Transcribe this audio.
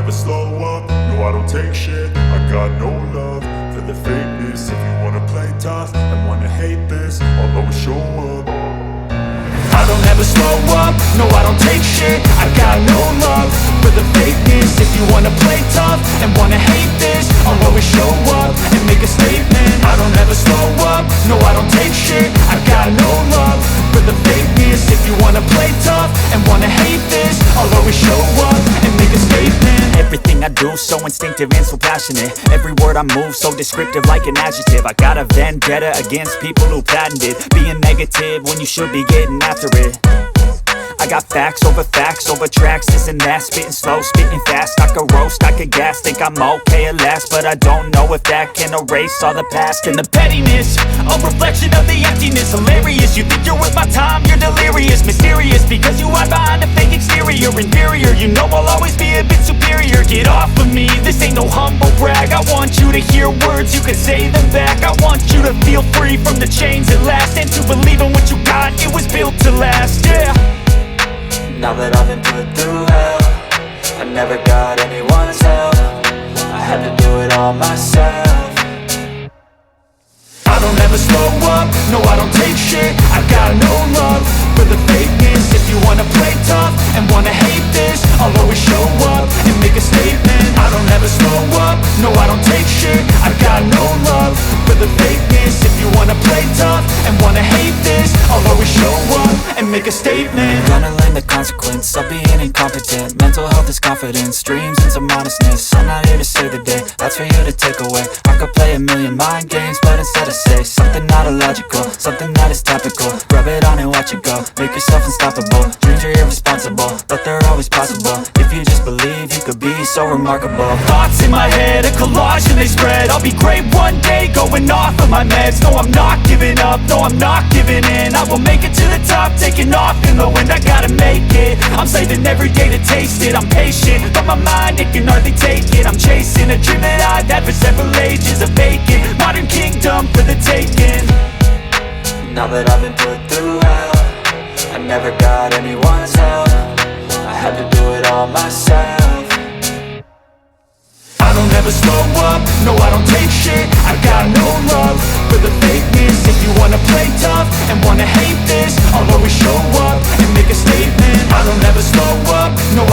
never slow up, no I don't take shit. I got no love for the fakeness. If you wanna play tough and wanna hate this, I'll always show up. I don't ever slow up, no I don't take shit. I got no love for the fakeness. If you wanna play tough and wanna hate this, I'll always show up and make a statement. I don't ever slow up, no I don't take shit. I got no love for the fakeness. If you wanna play tough and wanna hate this, I'll always show up and make a statement. Everything I do so instinctive and so passionate. Every word I move so descriptive like an adjective. I got a vendetta against people who patented being negative when you should be getting after it. I got facts over tracks, this and that. Spitting slow, spitting fast. I could roast, I could gas. Think I'm okay at last, but I don't know if that can erase all the past. And the pettiness, a reflection of the emptiness. Hilarious, you think you're worth my time, you're delirious. Mysterious, because you hide behind a fake exterior. Inferior, you know I'll always be a bit superior. Get off of me, this ain't no humble brag. I want you to hear words, you can say them back. I want you to feel free from the chains at last, and to believe in what you got, it was built to last, yeah. Now that I've been put through hell, I never got anyone's help. I had to do it all myself. I don't ever slow up, no I don't take shit. I got no love for the fakeness. If you wanna play tough and wanna hate this, I'll always show up and make a statement. I don't ever slow up, no I don't take shit. I got no love for the fakeness. If you wanna play tough and wanna hate this, I'll always show up and make a statement. Gonna learn the consequence of being incompetent. Mental health is confidence, dreams and some honestness. I'm not here to save the day, that's for you to take away. I could play a million mind games, but instead I say something not illogical, something that is topical. Rub it on and watch it go, make yourself unstoppable. Dreams are irresponsible, but they're always possible. If you just believe, you could be so remarkable. Thoughts in my head, a collage and they spread. I'll be great one day, going off of my meds. No, I'm not giving up, no, I'm not giving in. I will make it to the top, taking off in the wind. I gotta make it, I'm saving every day to taste it. I'm patient, but my mind, it can hardly take it. I'm chasing a dream that I've had for several ages. A vacant, modern kingdom for the taking. Now that I've been put through hell, I never got anyone's help. I had to do it all myself. I don't ever slow up, no I don't take shit. I got no love for the fakeness. If you wanna play tough and wanna hate this, I'll always show up and make a statement. I don't ever slow up, no